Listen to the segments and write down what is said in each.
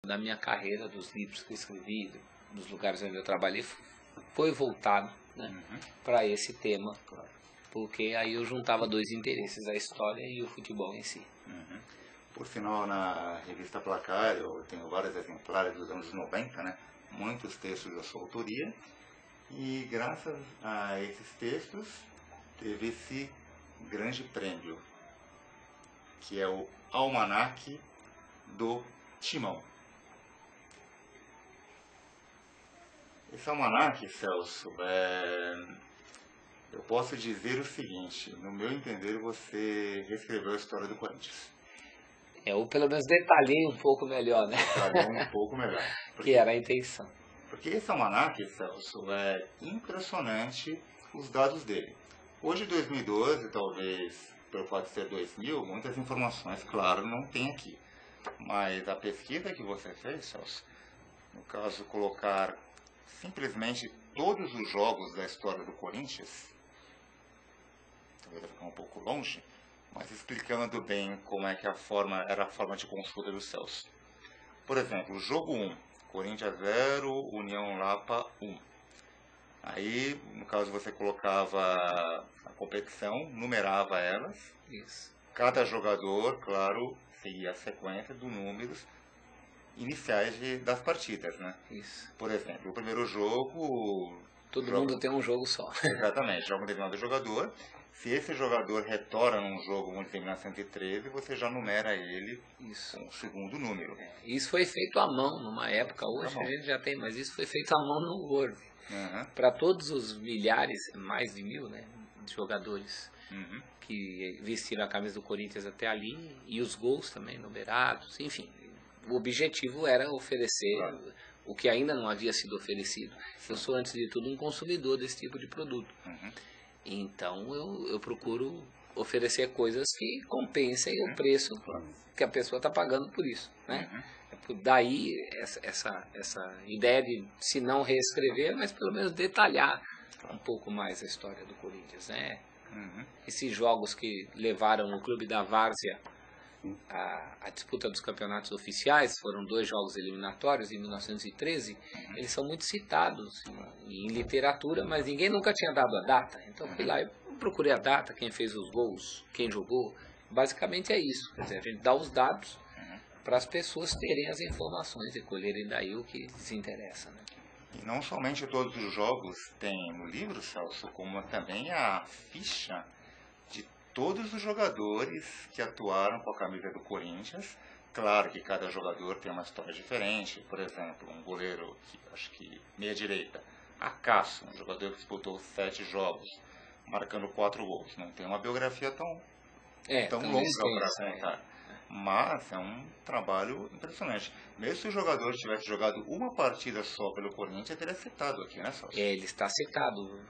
da minha carreira, dos livros que eu escrevi, dos lugares onde eu trabalhei, foi voltado, né, para esse tema, porque aí eu juntava dois interesses, a história e o futebol em si. Por sinal, na revista Placar, eu tenho vários exemplares dos anos 90, né? Muitos textos da sua autoria, e graças a esses textos teve esse grande prêmio, que é o Almanaque do Timão. Esse almanaque, Celso, eu posso dizer o seguinte: no meu entender, você reescreveu a história do Corinthians. Eu pelo menos detalhei um pouco melhor, né? Detalhou um pouco melhor. Que era a intenção. Porque esse almanaque, Celso, é impressionante os dados dele. Hoje, 2012, talvez pelo fato de ser 2000, muitas informações, claro, não tem aqui. Mas a pesquisa que você fez, Celso, no caso, colocar simplesmente todos os jogos da história do Corinthians, talvez vai ficar um pouco longe, mas explicando bem como é que era a forma de consulta do Celso. Por exemplo, jogo 1, Corinthians 0, União Lapa 1. Aí, no caso, você colocava a competição, numerava elas. Isso. Cada jogador, claro, seguia a sequência dos números iniciais das partidas, né? Isso. Por exemplo, o primeiro jogo... Todo mundo tem um jogo só. Exatamente, joga um determinado jogador. Se esse jogador retorna num jogo, vamos dizer, em 1913, você já numera ele com o segundo número. Isso foi feito à mão numa época, hoje a gente já tem, mas isso foi feito à mão no Word. Para todos os milhares, mais de 1000, né, de jogadores que vestiram a camisa do Corinthians até ali, e os gols também numerados, enfim. O objetivo era oferecer o que ainda não havia sido oferecido. Eu sou, antes de tudo, um consumidor desse tipo de produto. Então eu procuro oferecer coisas que compensem o preço que a pessoa está pagando por isso, né? Daí essa ideia de, se não reescrever, mas pelo menos detalhar um pouco mais a história do Corinthians, né? Esses jogos que levaram o clube da Várzea a disputa dos campeonatos oficiais, foram 2 jogos eliminatórios em 1913, eles são muito citados em literatura, mas ninguém nunca tinha dado a data. Então fui lá e procurei a data, quem fez os gols, quem jogou. Basicamente é isso, quer dizer, a gente dá os dados para as pessoas terem as informações e colherem daí o que lhes interessa, né? E não somente todos os jogos tem no livro, Celso, como também a ficha de todos os jogadores que atuaram com a camisa do Corinthians. Claro que cada jogador tem uma história diferente. Por exemplo, um goleiro, acho que meia-direita, Acaso, um jogador que disputou 7 jogos, marcando 4 gols. Não tem uma biografia tão longa para contar. Mas é um trabalho impressionante. Mesmo se o jogador tivesse jogado uma partida só pelo Corinthians, teria citado aqui, né, Celso? Ele está citado.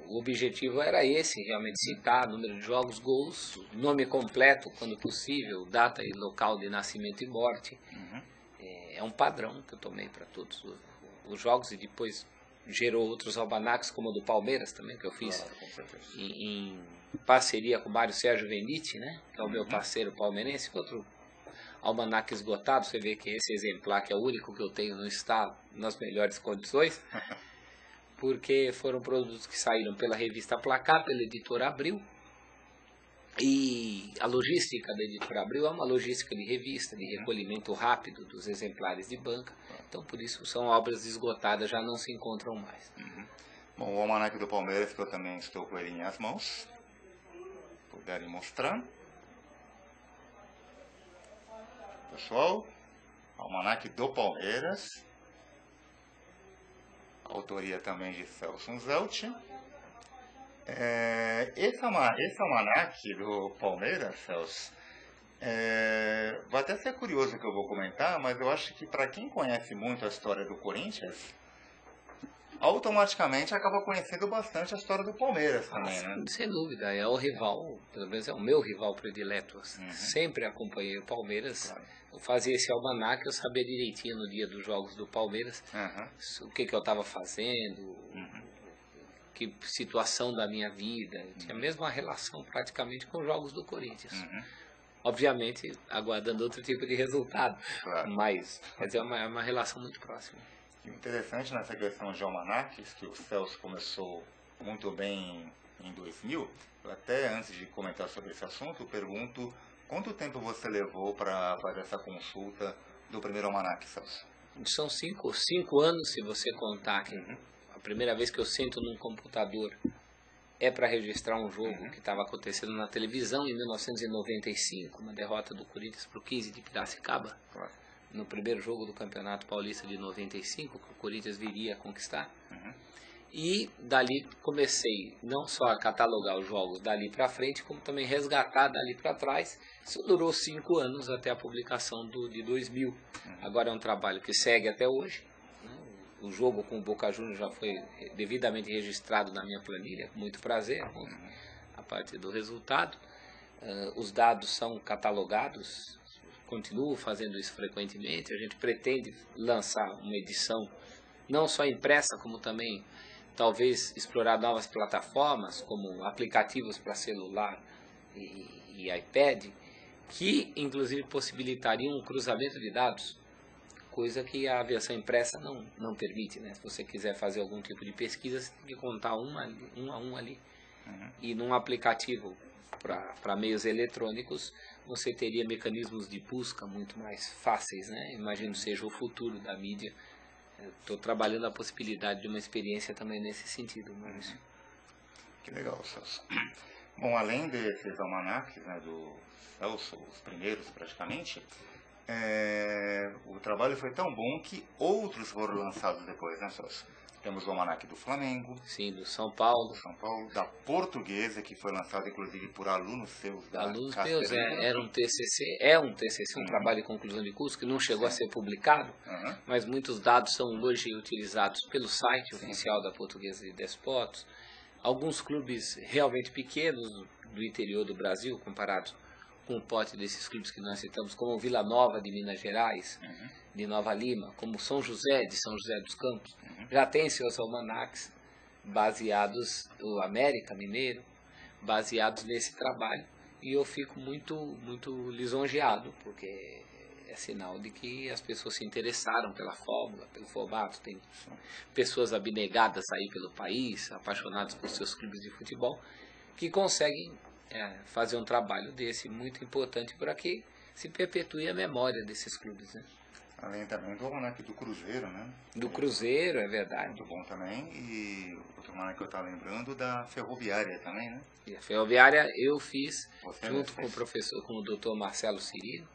O objetivo era esse, realmente citar número de jogos, gols, nome completo, quando possível, data e local de nascimento e morte. É um padrão que eu tomei para todos os jogos, e depois gerou outros almanaques, como o do Palmeiras também, que eu fiz em parceria com o Mário Sérgio Venditti, né, que é o meu parceiro palmeirense. Outro almanaque esgotado, você vê que esse exemplar, que é o único que eu tenho, não está nas melhores condições, porque foram produtos que saíram pela revista Placar, pela editora Abril, e a logística da editora Abril é uma logística de revista, de recolhimento rápido dos exemplares de banca, então por isso são obras esgotadas, já não se encontram mais. Bom, o almanaque do Palmeiras, que eu também estou com ele em as mãos, puderem mostrar. Pessoal, almanaque do Palmeiras, autoria também de Celso Zelt. Esse almanaque do Palmeiras, Celso, vai até ser curioso o que eu vou comentar, mas eu acho que para quem conhece muito a história do Corinthians, automaticamente acaba conhecendo bastante a história do Palmeiras também, né? Sem dúvida, é o rival, pelo menos é o meu rival predileto. Sempre acompanhei o Palmeiras. Eu fazia esse almanaque, eu sabia direitinho no dia dos jogos do Palmeiras o que eu estava fazendo, que situação da minha vida. Tinha mesmo uma relação praticamente com os jogos do Corinthians. obviamente aguardando outro tipo de resultado, Claro. mas quer dizer, é uma relação muito próxima. E o interessante nessa questão de almanaques, que o Celso começou muito bem em 2000, eu até antes de comentar sobre esse assunto, pergunto quanto tempo você levou para fazer essa consulta do primeiro almanaque, Celso? São 5 anos, se você contar que a primeira vez que eu sento num computador é para registrar um jogo que estava acontecendo na televisão em 1995, uma derrota do Corinthians para o 15 de Piracicaba, no primeiro jogo do Campeonato Paulista de 95, que o Corinthians viria a conquistar. E dali comecei não só a catalogar os jogos dali para frente, como também resgatar dali para trás. Isso durou 5 anos até a publicação de 2000. Agora é um trabalho que segue até hoje. O jogo com o Boca Juniors já foi devidamente registrado na minha planilha, com muito prazer, a partir do resultado. Os dados são catalogados, continuo fazendo isso frequentemente. A gente pretende lançar uma edição não só impressa, como também talvez explorar novas plataformas, como aplicativos para celular e iPad, que inclusive possibilitariam um cruzamento de dados, coisa que a versão impressa não permite, né? Se você quiser fazer algum tipo de pesquisa, você tem que contar um a um ali. E num aplicativo para meios eletrônicos, você teria mecanismos de busca muito mais fáceis, né? Imagino seja o futuro da mídia. Estou trabalhando a possibilidade de uma experiência também nesse sentido, Maurício. Que legal, Celso. Bom, além desses almanaques, né, do Celso, os primeiros praticamente, o trabalho foi tão bom que outros foram lançados depois, né, Celso? Temos o almanaque do Flamengo. Sim, do São Paulo. Da Portuguesa, que foi lançado inclusive por alunos seus da Alunos meus, era um TCC, um trabalho de conclusão de curso que não chegou a ser publicado, mas muitos dados são hoje utilizados pelo site oficial da Portuguesa de Desportos. Alguns clubes realmente pequenos do interior do Brasil, comparados com o pote desses clubes que nós citamos, como Vila Nova de Minas Gerais, de Nova Lima, como São José de São José dos Campos, já tem seus almanaques baseados, o América Mineiro, baseados nesse trabalho, e eu fico muito lisonjeado, porque é sinal de que as pessoas se interessaram pela fórmula, pelo formato. Tem pessoas abnegadas aí pelo país, apaixonadas por seus clubes de futebol, que conseguem fazer um trabalho desse muito importante para que se perpetue a memória desses clubes, né? Além também do almanaque do Cruzeiro, né? Do Cruzeiro, é verdade. Muito bom também. E outro almanaque que eu estava lembrando da Ferroviária também, né? E a Ferroviária eu fiz junto com o professor, com o Dr. Marcelo Cirino,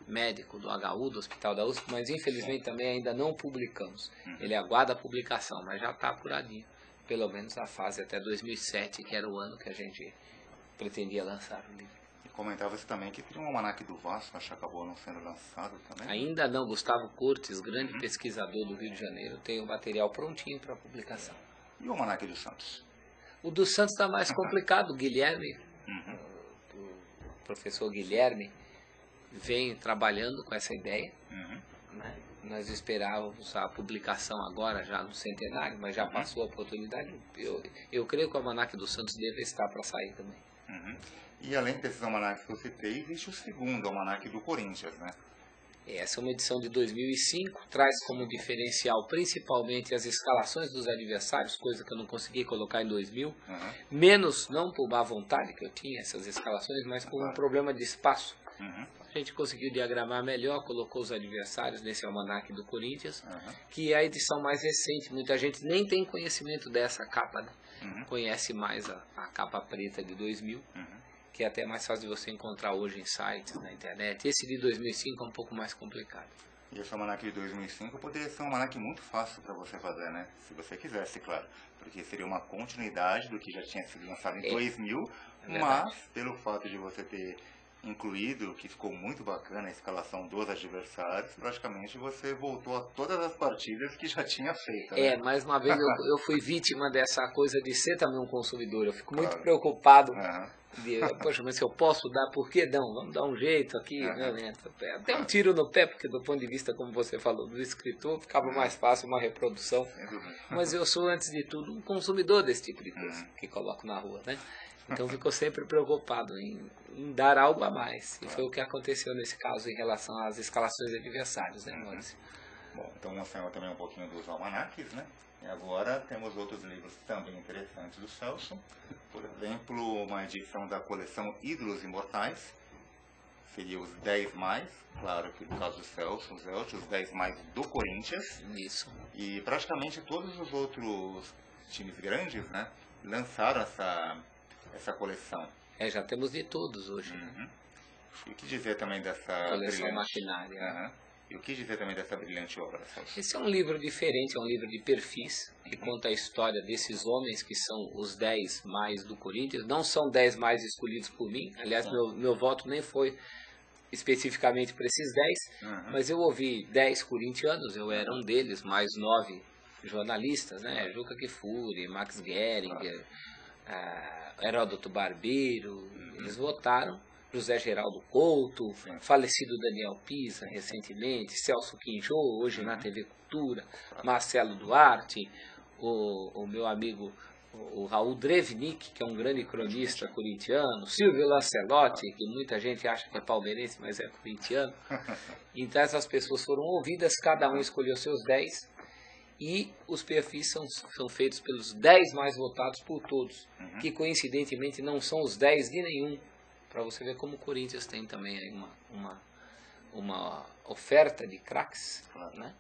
médico do HU, do Hospital da USP, mas infelizmente também ainda não publicamos. Ele aguarda a publicação, mas já está apuradinho. Pelo menos a fase até 2007, que era o ano que a gente pretendia lançar o livro. Comentava-se também que tem um almanaque do Vasco, acho que acabou não sendo lançado também. Ainda não. Gustavo Cortes, grande pesquisador do Rio de Janeiro, tem o material prontinho para publicação. E o almanaque do Santos? O do Santos está mais complicado. O Guilherme, o professor Guilherme, vem trabalhando com essa ideia. Né? Nós esperávamos a publicação agora, já no centenário, mas já passou a oportunidade. Eu creio que o almanaque do Santos deve estar para sair também. E além desses almanaques que eu citei, existe o segundo almanaque do Corinthians, né? Essa é uma edição de 2005, traz como diferencial principalmente as escalações dos adversários, coisa que eu não consegui colocar em 2000, menos, não por má vontade que eu tinha essas escalações, mas por um problema de espaço. A gente conseguiu diagramar melhor, colocou os adversários nesse almanaque do Corinthians, que é a edição mais recente. Muita gente nem tem conhecimento dessa capa, né? Conhece mais a capa preta de 2000. Que é até mais fácil de você encontrar hoje em sites, na internet. Esse de 2005 é um pouco mais complicado. E esse almanaque de 2005 poderia ser um almanaque muito fácil para você fazer, né? Se você quisesse, claro. Porque seria uma continuidade do que já tinha sido lançado em 2000, mas pelo fato de você ter incluído, que ficou muito bacana, a escalação dos adversários, praticamente você voltou a todas as partidas que já tinha feito. Né? Mais uma vez eu fui vítima dessa coisa de ser também um consumidor. Eu fico muito preocupado Poxa, mas se eu posso dar, por que não? Vamos dar um jeito aqui, né? Até um tiro no pé, porque do ponto de vista, como você falou, do escritor, ficava mais fácil uma reprodução. Mas eu sou, antes de tudo, um consumidor desse tipo de coisa que coloco na rua, né? Então ficou sempre preocupado em dar algo a mais. E foi o que aconteceu nesse caso em relação às escalações de adversários, né, Maurício? Bom, então nós temos também um pouquinho dos almanaques, né? E agora temos outros livros também interessantes do Celso. Por exemplo, uma edição da coleção Ídolos Imortais. Seria os 10 mais, claro que no caso do Celso, os 10 mais do Corinthians. Isso. E praticamente todos os outros times grandes, né, lançaram essa coleção. Já temos de todos hoje. E o que dizer também dessa coleção maquinária. E o que dizer também dessa brilhante obra, Celso? Esse é um livro diferente, é um livro de perfis, que conta a história desses homens que são os 10 mais do Corinthians. Não são 10 mais escolhidos por mim, aliás, meu voto nem foi especificamente para esses 10, mas eu ouvi 10 corintianos, eu era um deles, mais 9 jornalistas, né? Juca Kfouri, Max Geringer, Heródoto Barbeiro, eles votaram. José Geraldo Couto, falecido Daniel Pisa recentemente, Celso Quinjô, hoje na TV Cultura, Marcelo Duarte, o meu amigo o Raul Drevnik, que é um grande cronista corintiano, Silvio Lancelotti, que muita gente acha que é palmeirense, mas é corintiano. Então essas pessoas foram ouvidas, cada um escolheu seus 10, e os perfis são feitos pelos 10 mais votados por todos, que coincidentemente não são os 10 de nenhum. Para você ver como o Corinthians tem também aí uma oferta de craques, né?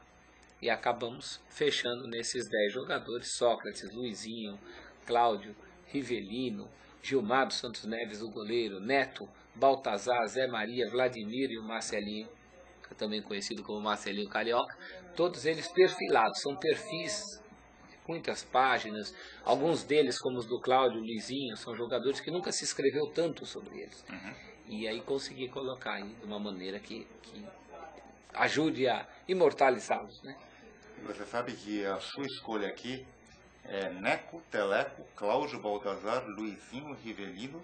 E acabamos fechando nesses 10 jogadores: Sócrates, Luizinho, Cláudio, Rivelino, Gilmar dos Santos Neves, o goleiro, Neto, Baltazar, Zé Maria, Vladimir e o Marcelinho, também conhecido como Marcelinho Carioca, todos eles perfilados, são perfis, muitas páginas, alguns deles, como os do Cláudio, Luizinho, são jogadores que nunca se escreveu tanto sobre eles. E aí consegui colocar aí de uma maneira que ajude a imortalizá-los, né? Você sabe que a sua escolha aqui é Neco, Teleco, Cláudio, Baltazar, Luizinho, Rivelino,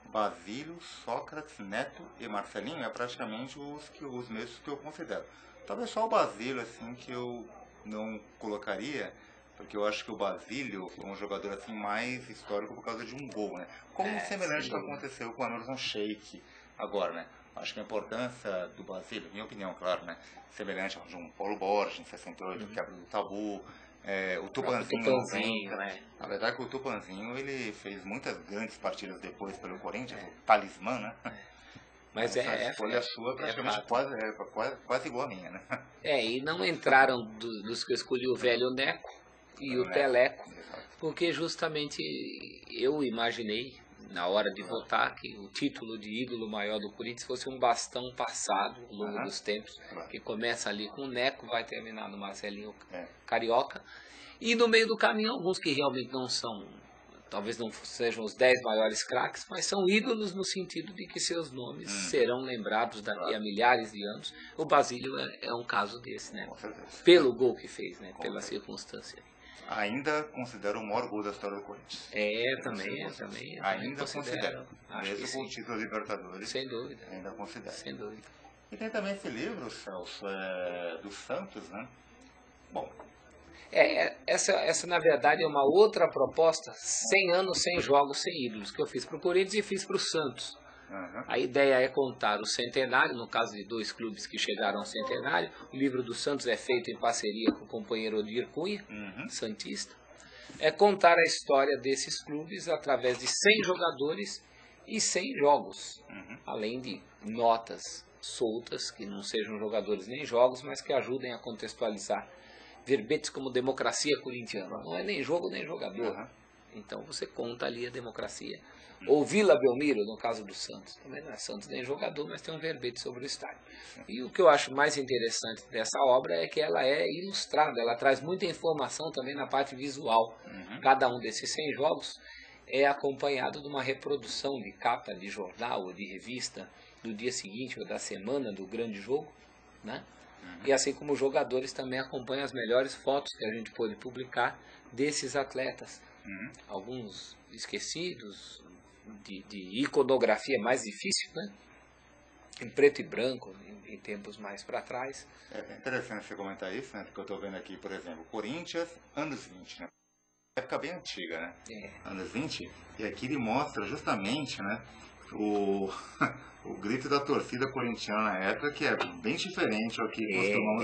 Basílio, Sócrates, Neto e Marcelinho, é praticamente os mesmos que eu considero. Talvez só o Basílio, assim, que eu não colocaria, porque eu acho que o Basílio foi um jogador assim mais histórico por causa de um gol, né? Como semelhante ao que aconteceu com o Emerson Sheik agora, né? Acho que a importância do Basílio, minha opinião, claro, né? Semelhante ao de um Paulo Borges em 68, que abriu o tabu, o Tupanzinho, né? Na verdade, o Tupanzinho, ele fez muitas grandes partidas depois pelo Corinthians, o talismã, né? Mas a escolha sua praticamente quase igual a minha, né? E não entraram dos que eu escolhi o velho Neco e o Teleco, porque justamente eu imaginei, na hora de votar, que o título de ídolo maior do Corinthians fosse um bastão passado ao longo dos tempos, que começa ali com o Neco, vai terminar no Marcelinho Carioca, e no meio do caminho alguns que realmente não são, talvez não sejam os 10 maiores craques, mas são ídolos no sentido de que seus nomes serão lembrados daqui a milhares de anos. O Basílio é um caso desse, né? Pelo gol que fez, né? Pela circunstância. Ainda considero o maior gol da história do Corinthians. Também. Ainda considero. Mesmo com o título de Libertadores. Sem dúvida. Ainda considero. Sem dúvida. E tem também esse livro, Celso, do Santos, né? Bom. Essa na verdade é uma outra proposta, 100 anos, 100 jogos, 100 ídolos, que eu fiz para o Corinthians e fiz para o Santos. A ideia é contar o centenário, no caso de 2 clubes que chegaram ao centenário. O livro do Santos é feito em parceria com o companheiro Odir Cunha, santista. É contar a história desses clubes através de 100 jogadores e 100 jogos, além de notas soltas, que não sejam jogadores nem jogos, mas que ajudem a contextualizar verbetes como democracia corintiana. Não é nem jogo nem jogador. Então você conta ali a democracia. Ou Vila Belmiro, no caso do Santos. Também não é Santos nem jogador, mas tem um verbete sobre o estádio. E o que eu acho mais interessante dessa obra é que ela é ilustrada. Ela traz muita informação também na parte visual. Cada um desses 100 jogos é acompanhado de uma reprodução de capa de jornal ou de revista do dia seguinte ou da semana do grande jogo, né? E assim como os jogadores também acompanham as melhores fotos que a gente pôde publicar desses atletas. Alguns esquecidos, de iconografia mais difícil, né? Em preto e branco, em tempos mais para trás. É interessante você comentar isso, né? Porque eu estou vendo aqui, por exemplo, Corinthians, anos 20, né? Época bem antiga, né? Anos 20, e aqui ele mostra justamente, né, o grito da torcida corintiana na época, que é bem diferente ao que costumamos